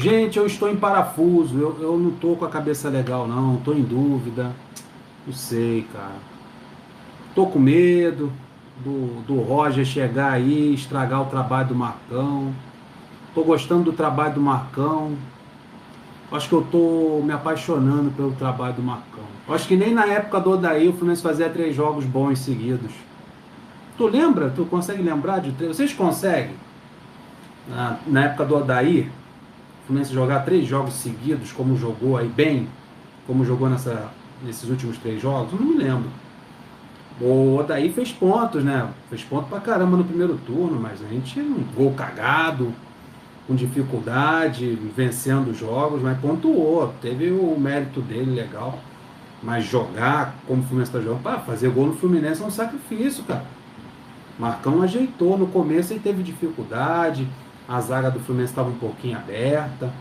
Gente, eu estou em parafuso, eu não tô com a cabeça legal não, tô em dúvida, não sei, cara. Tô com medo do Roger chegar aí, estragar o trabalho do Marcão. Tô gostando do trabalho do Marcão. Acho que eu tô me apaixonando pelo trabalho do Marcão. Acho que nem na época do Odair o Fluminense fazia 3 jogos bons seguidos. Tu lembra? Tu consegue lembrar de três? Vocês conseguem? Na época do Odair, o Fluminense jogar 3 jogos seguidos, como jogou aí bem, como jogou nesses últimos 3 jogos? Eu não me lembro. O Odair fez pontos, né? Fez ponto pra caramba no primeiro turno, mas a gente um gol cagado, com dificuldade, vencendo os jogos, mas pontuou. Teve o mérito dele legal. Mas jogar como o Fluminense está jogando, pá, fazer gol no Fluminense é um sacrifício, cara. Marcão ajeitou. No começo ele teve dificuldade, a zaga do Fluminense estava um pouquinho aberta.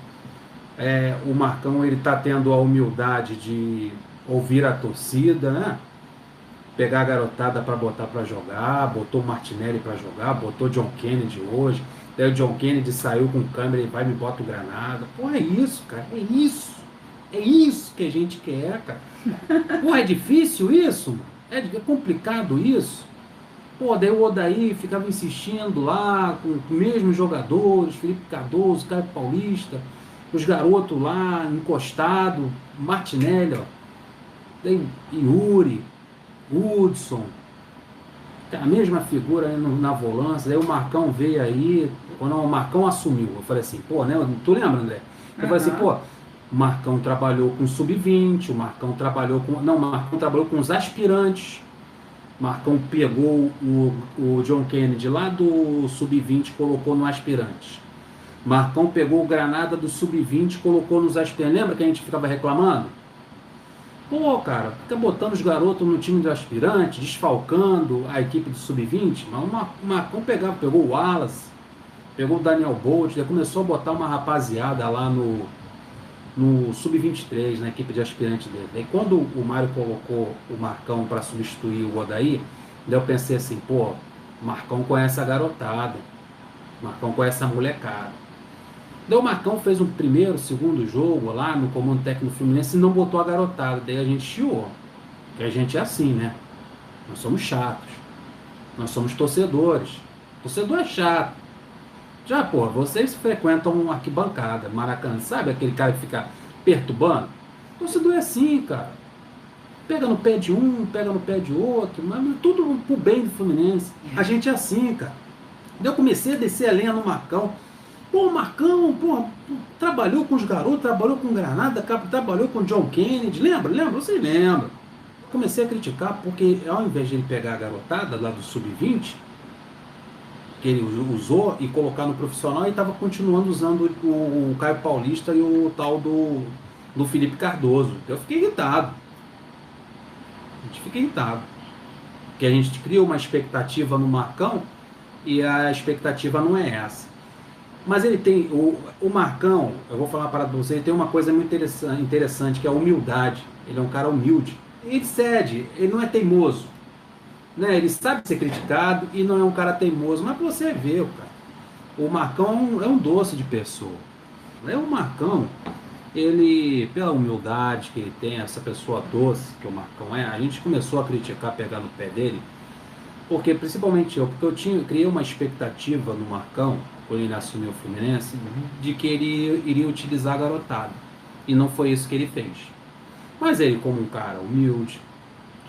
O Marcão ele está tendo a humildade de ouvir a torcida, né? Pegar a garotada para botar para jogar, botou o Martinelli para jogar, botou John Kennedy hoje. Daí o John Kennedy saiu com câmera e vai e me bota o Granada. Pô, é isso, cara, é isso. É isso que a gente quer, cara. Pô, é difícil isso, mano? É complicado isso. Pô, daí o Odair ficava insistindo lá com os mesmos jogadores, Felipe Cardoso, Caio Paulista, os garotos lá encostados, Martinelli, ó, daí Yuri, Hudson, a mesma figura aí na volância. Daí o Marcão veio aí, quando o Marcão assumiu, eu falei assim, pô, né? Tu lembra, André? Eu falei assim, Aham. pô, o Marcão trabalhou com sub-20, o Marcão trabalhou com. Não, o Marcão trabalhou com os aspirantes. O Marcão pegou o John Kennedy lá do sub-20 e colocou no aspirante. Marcão pegou o Granada do sub-20 e colocou nos aspirantes. Lembra que a gente ficava reclamando? Pô, cara, fica botando os garotos no time do aspirante, desfalcando a equipe do sub-20. Mas o Marcão pegou o Wallace, pegou o Daniel Bolt, já começou a botar uma rapaziada lá no sub-23, na equipe de aspirante dele. Aí quando o Mário colocou o Marcão para substituir o Odair, daí eu pensei assim, pô, o Marcão conhece a garotada, o Marcão conhece a molecada. Daí o Marcão fez um primeiro, segundo jogo lá no comando técnico Fluminense e não botou a garotada. Daí a gente chiou, que a gente é assim, né? Nós somos chatos, nós somos torcedores. Torcedor é chato. Já, pô, vocês frequentam uma arquibancada, Maracanã, sabe aquele cara que fica perturbando? Torcedor é assim, cara. Pega no pé de um, pega no pé de outro, mas tudo pro bem do Fluminense. A gente é assim, cara. Daí eu comecei a descer a lenha no Marcão. Pô, o Marcão, pô, trabalhou com os garotos, trabalhou com Granada, trabalhou com John Kennedy, lembra? Lembra? Vocês lembram? Comecei a criticar porque ao invés de ele pegar a garotada lá do sub-20, que ele usou e colocar no profissional, ele estava continuando usando o Caio Paulista e o tal do Felipe Cardoso. Eu fiquei irritado. A gente fica irritado. Porque a gente cria uma expectativa no Marcão e a expectativa não é essa. Mas ele tem, o Marcão, eu vou falar para você, ele tem uma coisa muito interessante, que é a humildade. Ele é um cara humilde. Ele cede, ele não é teimoso. Né? Ele sabe ser criticado e não é um cara teimoso. Mas você vê, cara, o Marcão é um doce de pessoa. O Marcão, ele, pela humildade que ele tem, essa pessoa doce que o Marcão é, a gente começou a criticar, pegar no pé dele, porque principalmente porque eu criei uma expectativa no Marcão, quando ele assumiu o Fluminense, de que ele iria utilizar a garotada. E não foi isso que ele fez. Mas ele, como um cara humilde,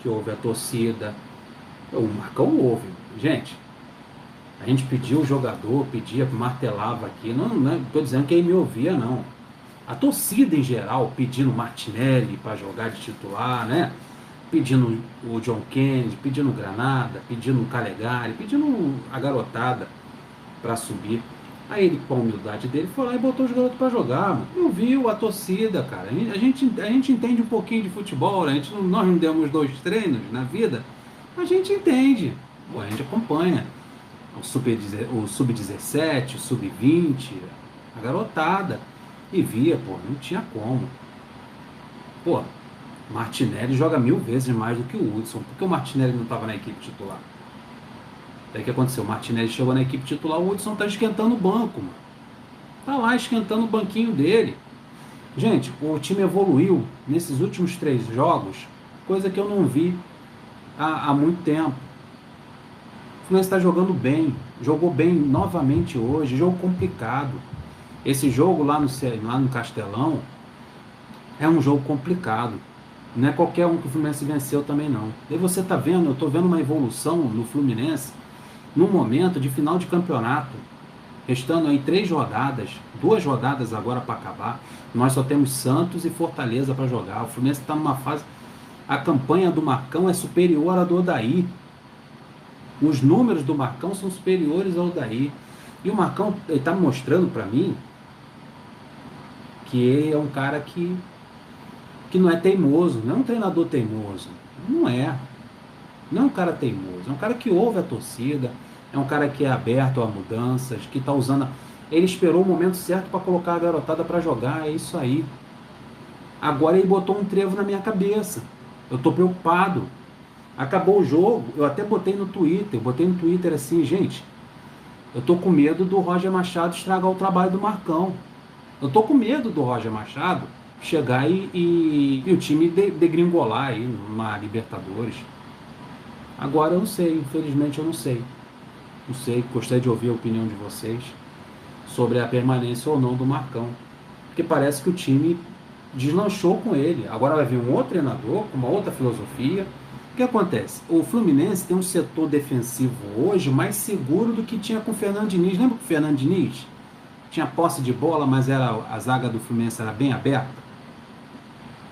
que ouve a torcida, o Marcão ouve. Gente, a gente pediu o jogador, pedia, martelava aqui. Não estou dizendo que ele me ouvia, não. A torcida em geral pedindo Martinelli para jogar de titular, né? Pedindo o John Kennedy, pedindo o Granada, pedindo o Calegari, pedindo a garotada para subir. Aí ele, com a humildade dele, foi lá e botou os garotos para jogar, mano. Eu vi a torcida, cara. A gente entende um pouquinho de futebol, né? Nós não demos 2 treinos na vida, a gente entende. Pô, a gente acompanha o sub-17, o sub-20, a garotada. E via, pô, não tinha como. Pô, Martinelli joga 1000 vezes mais do que o Hudson. Por que o Martinelli não estava na equipe titular? Daí o que aconteceu? O Martinelli chegou na equipe titular, o Hudson tá esquentando o banco, mano. Tá lá esquentando o banquinho dele. Gente, o time evoluiu nesses últimos 3 jogos, coisa que eu não vi há muito tempo. O Fluminense está jogando bem, jogou bem novamente hoje, jogo complicado. Esse jogo lá no Castelão é um jogo complicado. Não é qualquer um que o Fluminense venceu também não. E você está vendo, eu estou vendo uma evolução no Fluminense num momento de final de campeonato. Restando aí 3 rodadas, 2 rodadas agora para acabar. Nós só temos Santos e Fortaleza para jogar. O Fluminense está numa fase... A campanha do Marcão é superior à do Odair. Os números do Marcão são superiores ao Odair. E o Marcão está mostrando para mim que ele é um cara que não é teimoso, não é um treinador teimoso. Não é. Não é um cara teimoso. É um cara que ouve a torcida. É um cara que é aberto a mudanças, que está usando... Ele esperou o momento certo para colocar a garotada para jogar, é isso aí. Agora ele botou um trevo na minha cabeça. Eu estou preocupado. Acabou o jogo, eu até botei no Twitter assim, gente, eu estou com medo do Roger Machado estragar o trabalho do Marcão. Eu estou com medo do Roger Machado chegar e o time degringolar aí numa Libertadores. Agora eu não sei, infelizmente eu não sei. Não sei, gostaria de ouvir a opinião de vocês sobre a permanência ou não do Marcão. Porque parece que o time deslanchou com ele. Agora vai vir um outro treinador, com uma outra filosofia. O que acontece? O Fluminense tem um setor defensivo hoje mais seguro do que tinha com o Fernando Diniz. Lembra que o Fernando Diniz tinha posse de bola, mas a zaga do Fluminense era bem aberta?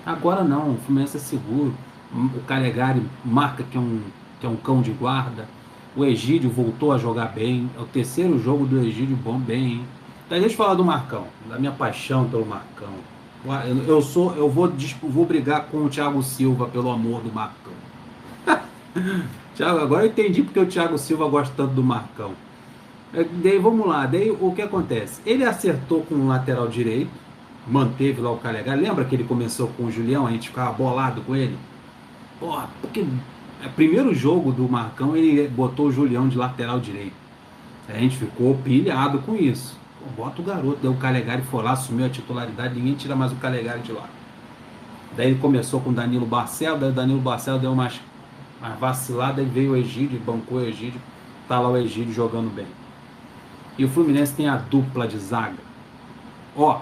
Agora não, o Fluminense é seguro. O Calegari marca que é um cão de guarda. O Egídio voltou a jogar bem. É o 3º jogo do Egídio bem, hein? Então, deixa eu falar do Marcão, da minha paixão pelo Marcão. Eu vou brigar com o Thiago Silva pelo amor do Marcão. Thiago, agora eu entendi porque o Thiago Silva gosta tanto do Marcão. Daí vamos lá, daí o que acontece? Ele acertou com o lateral direito, manteve lá o Calegari. Lembra que ele começou com o Julião, a gente ficava bolado com ele? Porra, porque primeiro jogo do Marcão ele botou o Julião de lateral direito. A gente ficou pilhado com isso. Pô, bota o garoto, daí o Calegari foi lá, assumiu a titularidade, ninguém tira mais o Calegari de lá. Daí ele começou com o Danilo Barcelos, daí o Danilo Barcelos deu uma vacilada e veio o Egídio, bancou o Egídio, tá lá o Egídio jogando bem. E o Fluminense tem a dupla de zaga. Ó,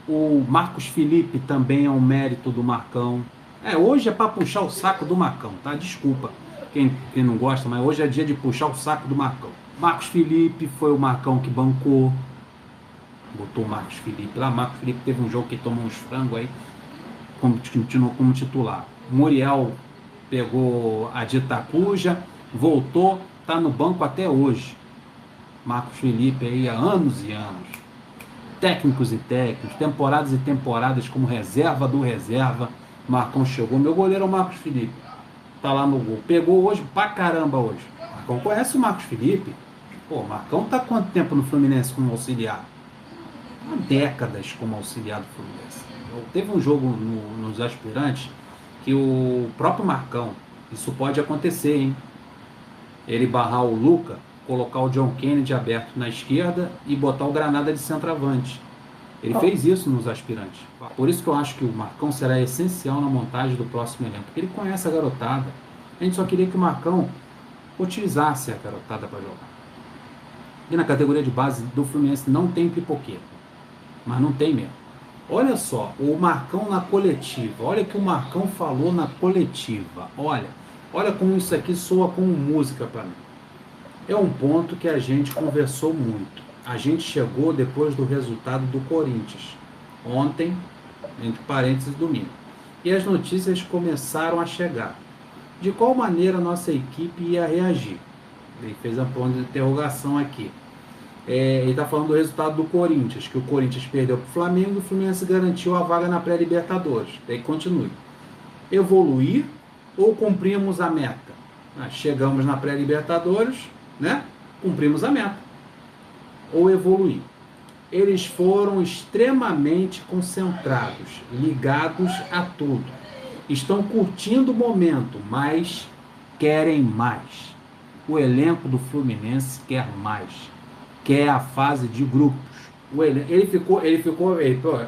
o Marcos Felipe também é um mérito do Marcão. Hoje é para puxar o saco do Marcão, tá? Desculpa quem não gosta, mas hoje é dia de puxar o saco do Marcão. Marcos Felipe foi o Marcão que bancou. Botou o Marcos Felipe lá. Marcos Felipe teve um jogo que tomou uns frangos aí, continuou como titular. Muriel pegou a de Itacuja, voltou, tá no banco até hoje. Marcos Felipe aí há anos e anos. Técnicos e técnicos, temporadas e temporadas como reserva do reserva. Marcão chegou, meu goleiro é o Marcos Felipe, tá lá no gol, pegou hoje pra caramba hoje. Marcão conhece o Marcos Felipe. Pô, Marcão tá quanto tempo no Fluminense como auxiliar? Há décadas como auxiliar do Fluminense. Teve um jogo nos aspirantes que o próprio Marcão, isso pode acontecer, hein? Ele barrar o Luca, colocar o John Kennedy aberto na esquerda e botar o Granada de centroavante. Ele fez isso nos aspirantes. Por isso que eu acho que o Marcão será essencial na montagem do próximo elenco, porque ele conhece a garotada. A gente só queria que o Marcão utilizasse a garotada para jogar. E na categoria de base do Fluminense não tem pipoqueiro, mas não tem mesmo. Olha só, o Marcão na coletiva, olha o que o Marcão falou na coletiva, olha como isso aqui soa como música para mim. É um ponto que a gente conversou muito. A gente chegou depois do resultado do Corinthians, ontem, entre parênteses, domingo. E as notícias começaram a chegar. De qual maneira a nossa equipe ia reagir? Ele fez a ponta de interrogação aqui. Ele está falando do resultado do Corinthians, que o Corinthians perdeu para o Flamengo e o Fluminense garantiu a vaga na pré-Libertadores. Daí continue. Evoluir ou cumprimos a meta? Chegamos na pré-Libertadores, né? Cumprimos a meta. Ou evoluir. Eles foram extremamente concentrados, ligados a tudo. Estão curtindo o momento, mas querem mais. O elenco do Fluminense quer mais. Quer a fase de grupos. Pô,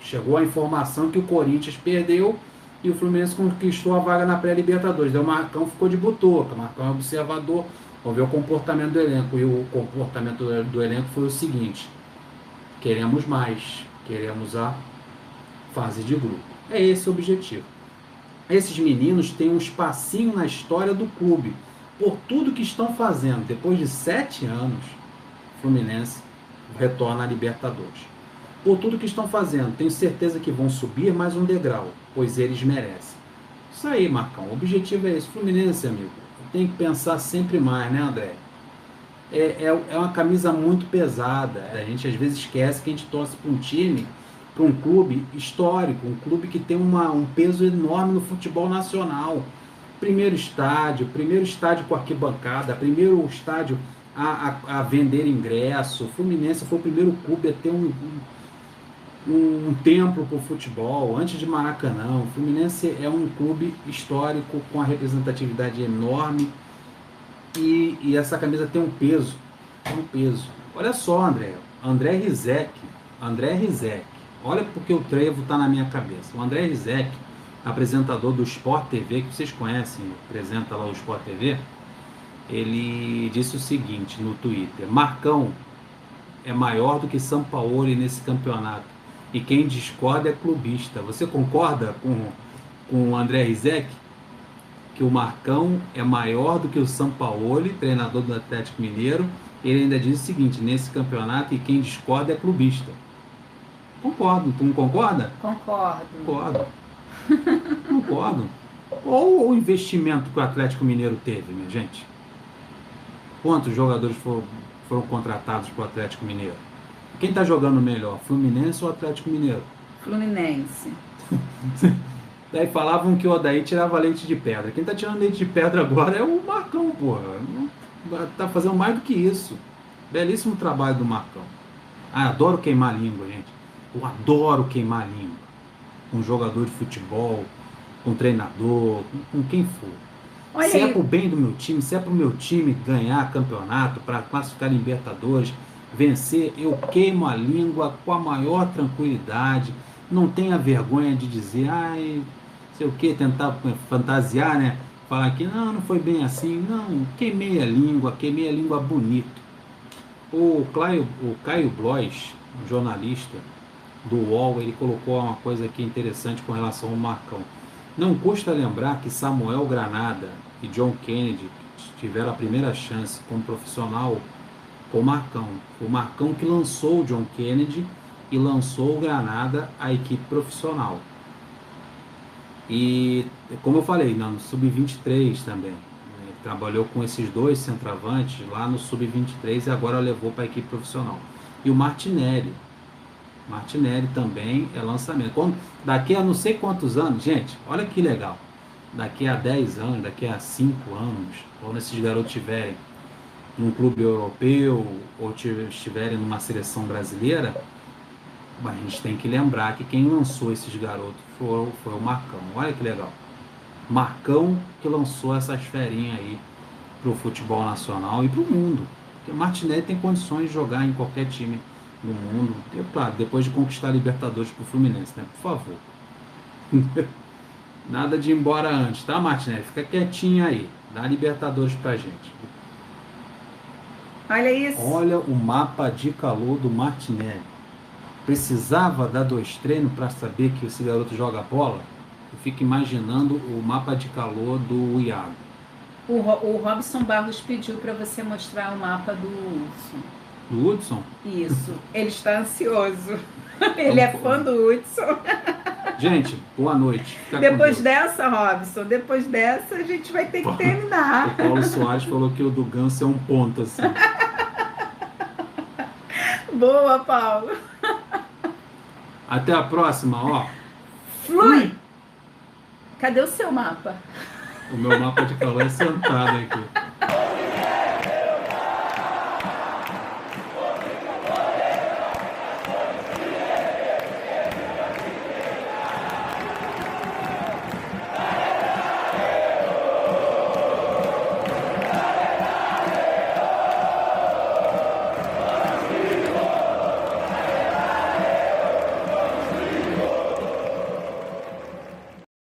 chegou a informação que o Corinthians perdeu e o Fluminense conquistou a vaga na pré-Libertadores. Daí o Marcão ficou de butuca, o Marcão é observador, vamos ver o comportamento do elenco. E o comportamento do elenco foi o seguinte: queremos mais, queremos a fase de grupo. É esse o objetivo. Esses meninos têm um espacinho na história do clube, por tudo que estão fazendo. Depois de 7 anos, o Fluminense retorna à Libertadores. Por tudo que estão fazendo, tenho certeza que vão subir mais um degrau, pois eles merecem. Isso aí, Marcão, o objetivo é esse. Fluminense, amigo, tem que pensar sempre mais, né, André? É uma camisa muito pesada. A gente às vezes esquece que a gente torce para um time, para um clube histórico, um clube que tem um peso enorme no futebol nacional. Primeiro estádio com arquibancada, primeiro estádio a vender ingresso. O Fluminense foi o primeiro clube a ter um templo para o futebol, antes de Maracanã. O Fluminense é um clube histórico com a representatividade enorme e essa camisa tem um peso. Tem um peso. Olha só, André Rizek. Olha porque o trevo está na minha cabeça. O André Rizek, apresentador do Sport TV, que vocês conhecem, apresenta lá o Sport TV, ele disse o seguinte no Twitter: Marcão é maior do que Sampaoli nesse campeonato. E quem discorda é clubista. Você concorda com o André Rizek? Que o Marcão é maior do que o Sampaoli, treinador do Atlético Mineiro. Ele ainda diz o seguinte: nesse campeonato, e quem discorda é clubista. Concordo. Tu não concorda? Concordo. Concordo. Ou o investimento que o Atlético Mineiro teve, minha gente? Quantos jogadores foram contratados para o Atlético Mineiro? Quem está jogando melhor, Fluminense ou Atlético Mineiro? Fluminense. Daí falavam que o Odair tirava leite de pedra. Quem está tirando leite de pedra agora é o Marcão, porra. Tá fazendo mais do que isso. Belíssimo trabalho do Marcão. Adoro queimar a língua, gente. Eu adoro queimar a língua. Com jogador de futebol, com treinador, com quem for. Olha se aí. É pro bem do meu time, se é pro meu time ganhar campeonato, para classificar Libertadores, vencer, eu queimo a língua com a maior tranquilidade. Não tenha vergonha de dizer, sei o que, tentar fantasiar, né? Falar que não foi bem assim. Não, queimei a língua bonito. O Caio Blois, um jornalista do UOL, ele colocou uma coisa aqui interessante com relação ao Marcão. Não custa lembrar que Samuel Granada e John Kennedy tiveram a primeira chance como profissional com o Marcão. O Marcão que lançou o John Kennedy e lançou o Granada à equipe profissional. E, como eu falei, no Sub-23 também. Ele trabalhou com esses dois centroavantes lá no Sub-23 e agora levou para a equipe profissional. E o Martinelli também é lançamento. Daqui a não sei quantos anos, gente, olha que legal. Daqui a 10 anos, daqui a 5 anos, quando esses garotos estiverem num clube europeu ou estiverem numa seleção brasileira, a gente tem que lembrar que quem lançou esses garotos foi o Marcão. Olha que legal. Marcão que lançou essas ferinhas aí pro futebol nacional e pro mundo. Porque o Martinelli tem condições de jogar em qualquer time no mundo. E, claro, depois de conquistar a Libertadores pro Fluminense, né? Por favor. Nada de ir embora antes, tá, Martinelli? Fica quietinho aí. Dá a Libertadores pra gente. Olha isso. Olha o mapa de calor do Martinelli. Precisava dar 2 treinos para saber que esse garoto joga bola? Eu fico imaginando o mapa de calor do Iago. O Robson Barros pediu para você mostrar o mapa do Hudson. Do Hudson? Isso. Ele está ansioso. Ele é fã do Hudson. Gente, boa noite. Depois dessa, Robson, a gente vai ter que terminar. O Paulo Soares falou que o do Ganso é um ponto, assim. Boa, Paulo. Até a próxima, ó. Flui! Cadê o seu mapa? O meu mapa de calor é sentado aqui.